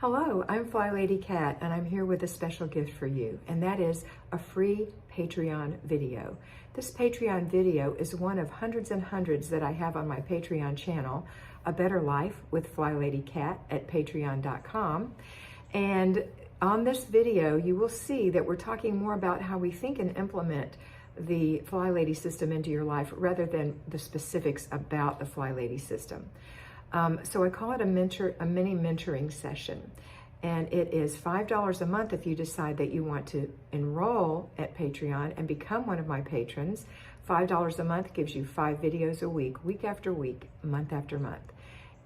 Hello, I'm FlyLady Kat, and I'm here with a special gift for you, and that is a free Patreon video. This Patreon video is one of hundreds and hundreds that I have on my Patreon channel, A Better Life with FlyLady Kat at patreon.com. And on this video, you will see that we're talking more about how we think and implement the FlyLady system into your life rather than the specifics about the FlyLady system. So I call it a mini mentoring session, and it is $5 a month if you decide that you want to enroll at Patreon and become one of my patrons. $5 a month gives you 5 videos a week, week after week, month after month.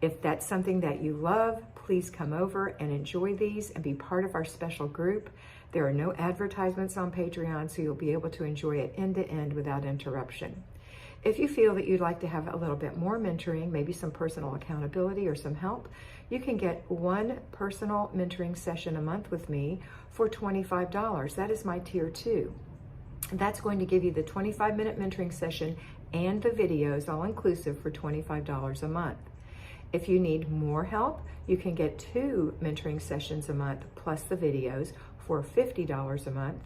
If that's something that you love, please come over and enjoy these and be part of our special group. There are no advertisements on Patreon, so you'll be able to enjoy it end to end without interruption. If you feel that you'd like to have a little bit more mentoring, maybe some personal accountability or some help, you can get one personal mentoring session a month with me for $25. That is my tier 2. That's going to give you the 25-minute mentoring session and the videos all inclusive for $25 a month. If you need more help, you can get 2 mentoring sessions a month plus the videos for $50 a month.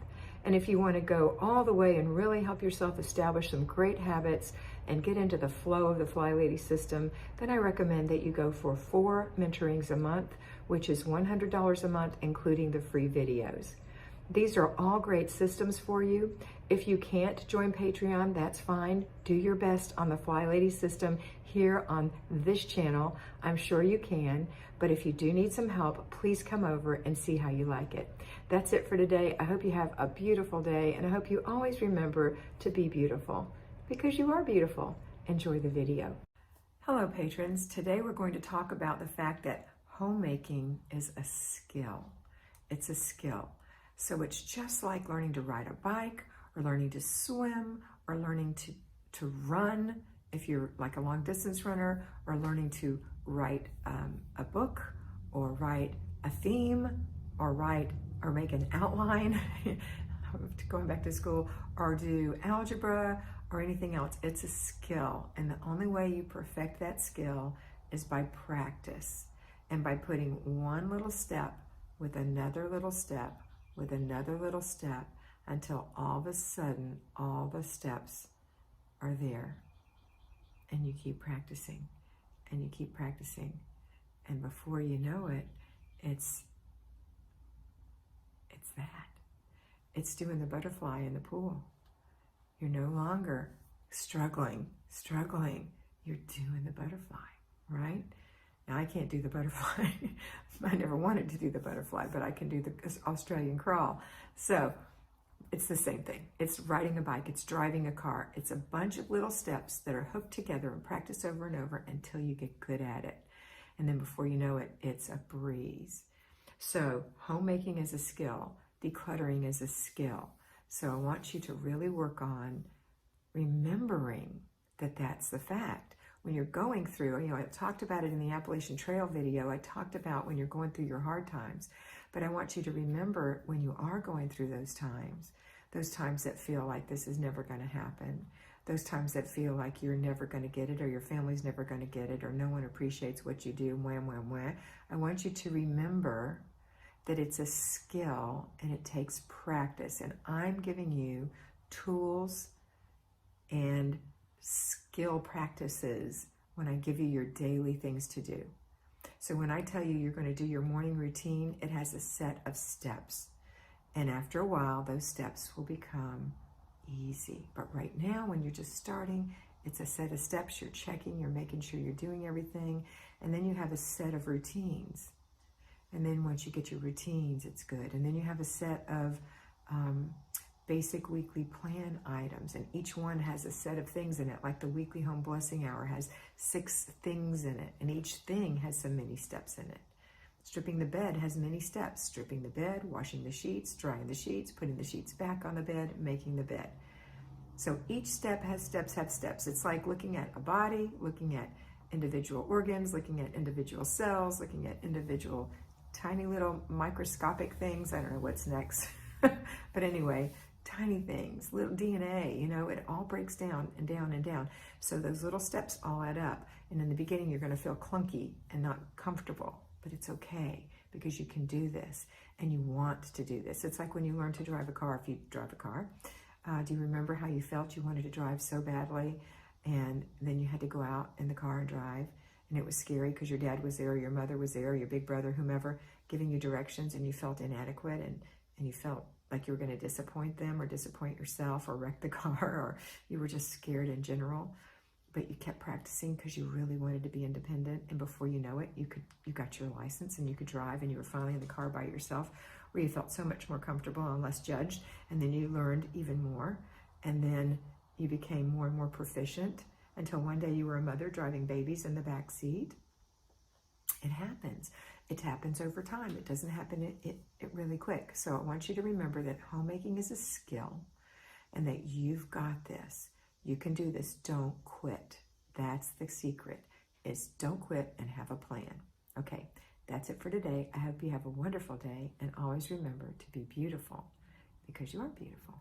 And if you want to go all the way and really help yourself establish some great habits and get into the flow of the FlyLady system, then I recommend that you go for 4 mentorings a month, which is $100 a month, including the free videos. These are all great systems for you. If you can't join Patreon, that's fine. Do your best on the FlyLady system here on this channel. I'm sure you can, but if you do need some help, please come over and see how you like it. That's it for today. I hope you have a beautiful day, and I hope you always remember to be beautiful, because you are beautiful. Enjoy the video. Hello, patrons. Today we're going to talk about the fact that homemaking is a skill. It's a skill. So it's just like learning to ride a bike, or learning to swim, or learning to run if you're like a long distance runner, or learning to write a book, or write a theme, or make an outline, going back to school, or do algebra, or anything else. It's a skill, and the only way you perfect that skill is by practice, and by putting one little step with another little step with another little step until all of a sudden all the steps are there. And you keep practicing, and you keep practicing, and before you know it, it's that. It's doing the butterfly in the pool. You're no longer struggling. You're doing the butterfly, right? Now, I can't do the butterfly. I never wanted to do the butterfly, but I can do the Australian crawl. So it's the same thing. It's riding a bike. It's driving a car. It's a bunch of little steps that are hooked together and practice over and over until you get good at it. And then before you know it, it's a breeze. So homemaking is a skill. Decluttering is a skill. So I want you to really work on remembering that that's the fact. When you're going through, I talked about it in the Appalachian Trail video. I talked about when you're going through your hard times. But I want you to remember when you are going through those times that feel like this is never going to happen, those times that feel like you're never going to get it, or your family's never going to get it, or no one appreciates what you do, wham. I want you to remember that it's a skill and it takes practice. And I'm giving you tools and skill practices when I give you your daily things to do. So when I tell you you're going to do your morning routine, it has a set of steps. And after a while, those steps will become easy. But right now, when you're just starting, it's a set of steps. You're checking, you're making sure you're doing everything. And then you have a set of routines. And then once you get your routines, it's good. And then you have a set of basic weekly plan items, and each one has a set of things in it. Like the weekly home blessing hour has 6 things in it, and each thing has some mini steps in it. Stripping the bed has many steps. Stripping the bed, washing the sheets, drying the sheets, putting the sheets back on the bed, making the bed. So each step has steps. It's like looking at a body, looking at individual organs, looking at individual cells, looking at individual tiny little microscopic things. I don't know what's next. But anyway, tiny things, little DNA, it all breaks down and down and down. So those little steps all add up. And in the beginning, you're going to feel clunky and not comfortable, but it's okay, because you can do this and you want to do this. It's like when you learn to drive a car, if you drive a car. Do you remember how you felt you wanted to drive so badly, and then you had to go out in the car and drive, and it was scary because your dad was there, your mother was there, your big brother, whomever, giving you directions, and you felt inadequate, and you felt like you were going to disappoint them or disappoint yourself or wreck the car, or you were just scared in general. But you kept practicing because you really wanted to be independent, and before you know it, you got your license and you could drive, and you were finally in the car by yourself, where you felt so much more comfortable and less judged. And then you learned even more, and then you became more and more proficient until one day you were a mother driving babies in the back seat. It happens. It happens over time. It doesn't happen it really quick. So I want you to remember that homemaking is a skill, and that you've got this. You can do this. Don't quit. That's the secret, is don't quit and have a plan. Okay, that's it for today. I hope you have a wonderful day, and always remember to be beautiful, because you are beautiful.